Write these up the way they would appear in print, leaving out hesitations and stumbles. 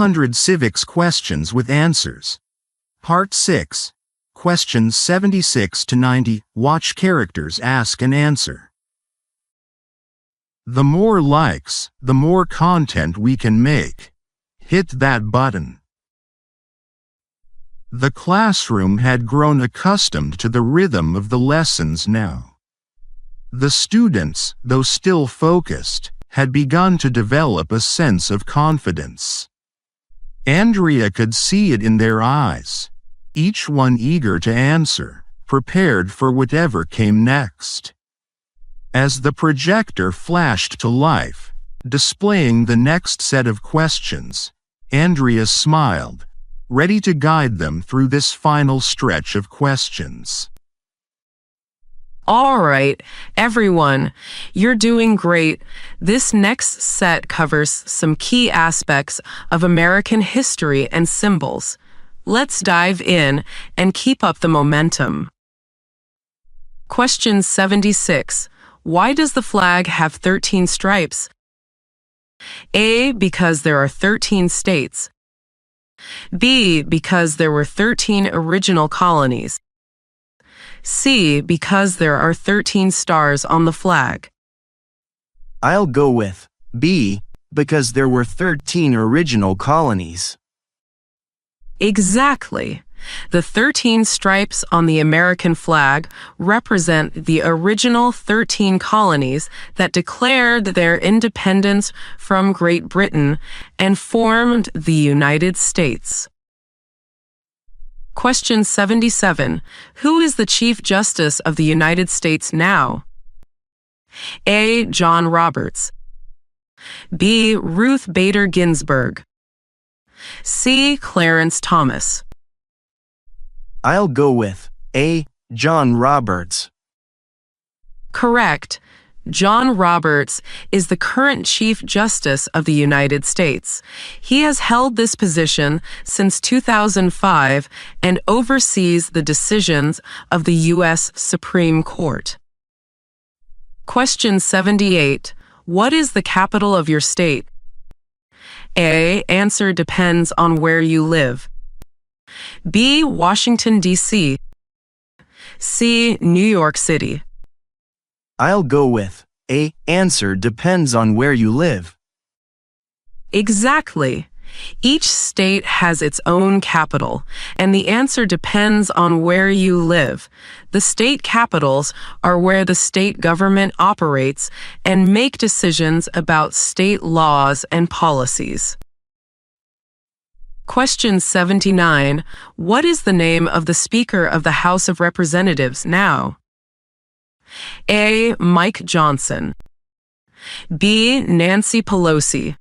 100 Civics Questions with Answers. Part 6. Questions 76 to 90. Watch characters ask and answer. The more likes, the more content we can make. Hit that button. The classroom had grown accustomed to the rhythm of the lessons now. The students, though still focused, had begun to develop a sense of confidence. Andrea could see it in their eyes, each one eager to answer, prepared for whatever came next. As the projector flashed to life, displaying the next set of questions, Andrea smiled, ready to guide them through this final stretch of questions. All right, everyone, you're doing great. This next set covers some key aspects of American history and symbols. Let's dive in and keep up the momentum. Question 76. Why does the flag have 13 stripes? A. Because there are 13 states. B. Because there were 13 original colonies. C. Because there are 13 stars on the flag. I'll go with B, because there were 13 original colonies. Exactly. The 13 stripes on the American flag represent the original 13 colonies that declared their independence from Great Britain and formed the United States. Question 77. Who is the Chief Justice of the United States now? A. John Roberts. B. Ruth Bader Ginsburg. C. Clarence Thomas. I'll go with A. John Roberts. Correct. John Roberts is the current Chief Justice of the United States. He has held this position since 2005 and oversees the decisions of the U.S. Supreme Court. Question 78. What is the capital of your state? A. Answer depends on where you live. B. Washington, D.C. C. New York City. I'll go with A. Answer depends on where you live. Exactly. Each state has its own capital, and the answer depends on where you live. The state capitals are where the state government operates and make decisions about state laws and policies. Question 79. What is the name of the Speaker of the House of Representatives now? A. Mike Johnson. B. Nancy Pelosi.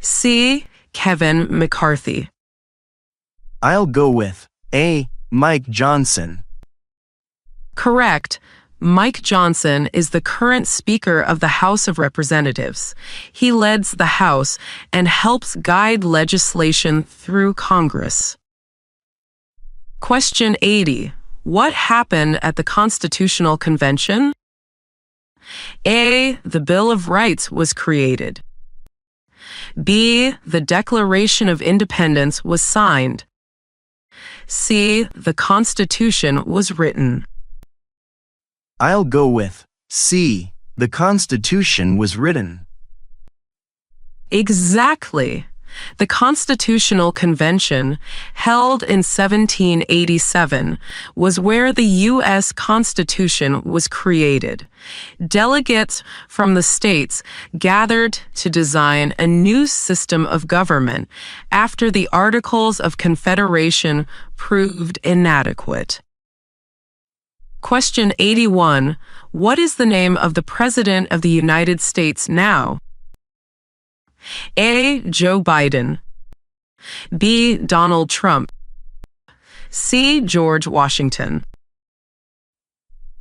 C. Kevin McCarthy. I'll go with A. Mike Johnson. Correct. Mike Johnson is the current Speaker of the House of Representatives. He leads the House and helps guide legislation through Congress. Question 80. What happened at the Constitutional Convention? A. The Bill of Rights was created. B. The Declaration of Independence was signed. C. The Constitution was written. I'll go with C. The Constitution was written. Exactly. The Constitutional Convention, held in 1787, was where the U.S. Constitution was created. Delegates from the states gathered to design a new system of government after the Articles of Confederation proved inadequate. Question 81. What is the name of the President of the United States now? A. Joe Biden. B. Donald Trump. C. George Washington.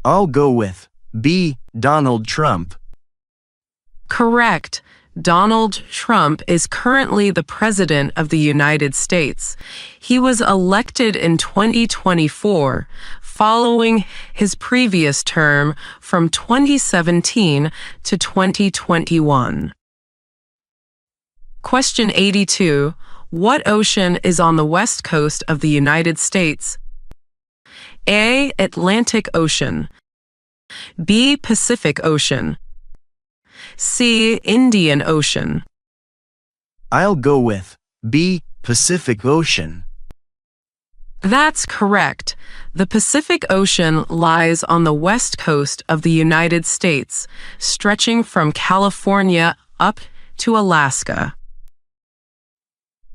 I'll go with B. Donald Trump. Correct. Donald Trump is currently the President of the United States. He was elected in 2024, following his previous term from 2017 to 2021. Question 82. What ocean is on the west coast of the United States? A. Atlantic Ocean. B. Pacific Ocean. C. Indian Ocean. I'll go with B. Pacific Ocean. That's correct. The Pacific Ocean lies on the west coast of the United States, stretching from California up to Alaska.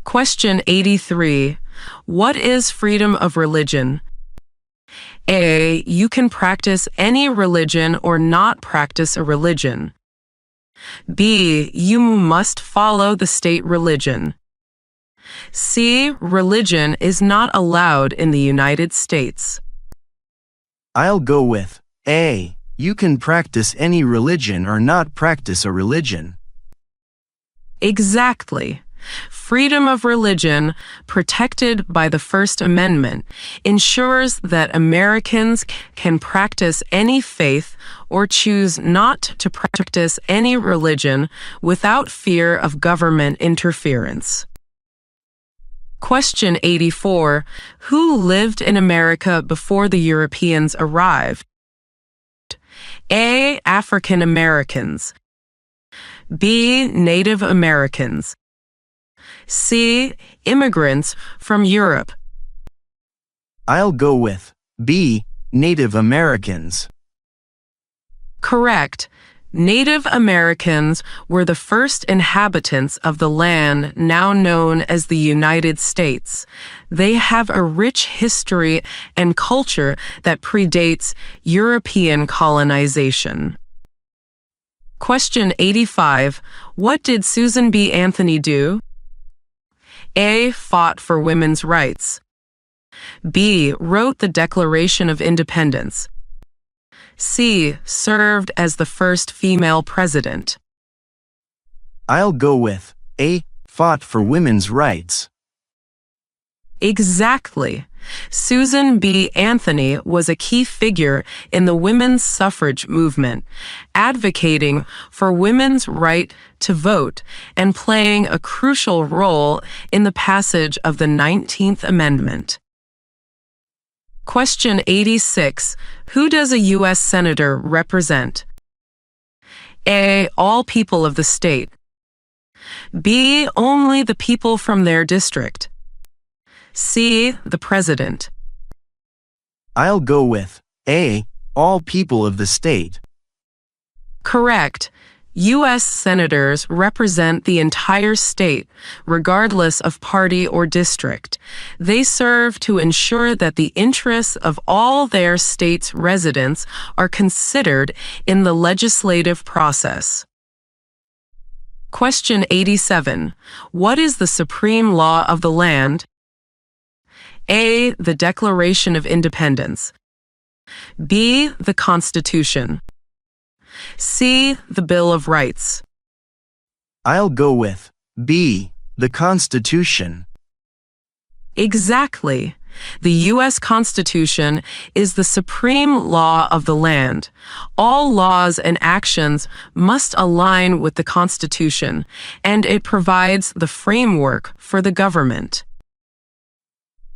Question 83. What is freedom of religion? A. You can practice any religion or not practice a religion. B. You must follow the state religion. C. Religion is not allowed in the United States. I'll go with A. You can practice any religion or not practice a religion. Exactly. Freedom of religion, protected by the First Amendment, ensures that Americans can practice any faith or choose not to practice any religion without fear of government interference. Question 84. Who lived in America before the Europeans arrived? A. African Americans. B. Native Americans. C. Immigrants from Europe. I'll go with B. Native Americans. Correct. Native Americans were the first inhabitants of the land now known as the United States. They have a rich history and culture that predates European colonization. Question 85. What did Susan B. Anthony do? A. Fought for women's rights. B. Wrote the Declaration of Independence. C. Served as the first female president. I'll go with A. Fought for women's rights. Exactly. Susan B. Anthony was a key figure in the women's suffrage movement, advocating for women's right to vote and playing a crucial role in the passage of the 19th Amendment. Question 86. Who does a U.S. Senator represent? A. All people of the state. B. Only the people from their district. C. The President. I'll go with A. All people of the state. Correct. U.S. Senators represent the entire state, regardless of party or district. They serve to ensure that the interests of all their state's residents are considered in the legislative process. Question 87. What is the supreme law of the land? A. The Declaration of Independence. B. The Constitution. C. The Bill of Rights. I'll go with B. The Constitution. Exactly. The U.S. Constitution is the supreme law of the land. All laws and actions must align with the Constitution, and it provides the framework for the government.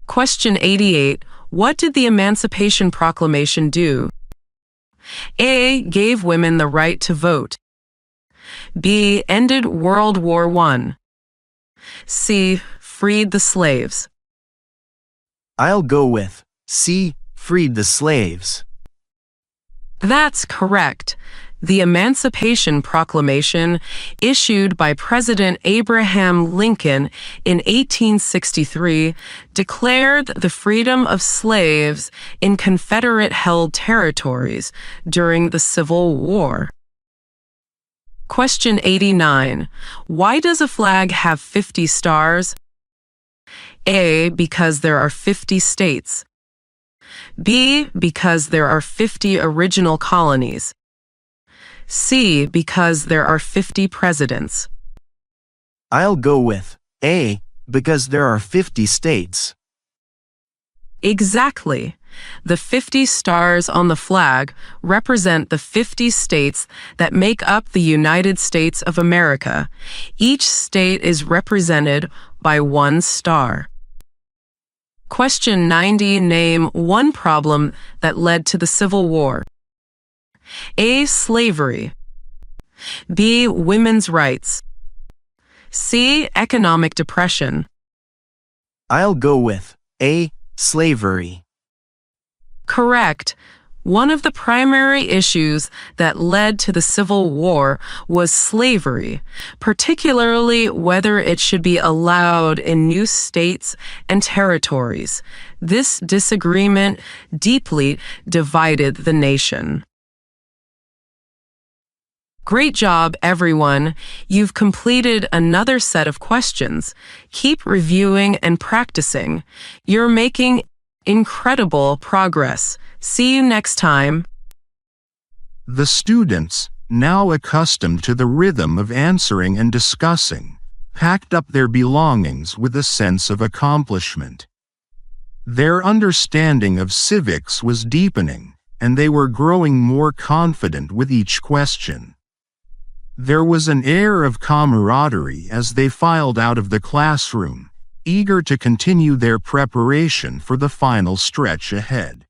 Question 88. What did the Emancipation Proclamation do? A. Gave women the right to vote. B. Ended World War I. C. Freed the slaves. I'll go with C. Freed the slaves. That's correct. The Emancipation Proclamation, issued by President Abraham Lincoln in 1863, declared the freedom of slaves in Confederate-held territories during the Civil War. Question 89. Why does a flag have 50 stars? A. Because there are 50 states. B. Because there are 50 original colonies. C. Because there are 50 presidents. I'll go with A. Because there are 50 states. Exactly. The 50 stars on the flag represent the 50 states that make up the United States of America. Each state is represented by one star. Question 90. Name one problem that led to the Civil War. A. Slavery. B. Women's rights. C. Economic depression. I'll go with A. Slavery. Correct. One of the primary issues that led to the Civil War was slavery, particularly whether it should be allowed in new states and territories. This disagreement deeply divided the nation. Great job, everyone. You've completed another set of questions. Keep reviewing and practicing. You're making incredible progress. See you next time. The students, now accustomed to the rhythm of answering and discussing, packed up their belongings with a sense of accomplishment. Their understanding of civics was deepening, and they were growing more confident with each question. There was an air of camaraderie as they filed out of the classroom, eager to continue their preparation for the final stretch ahead.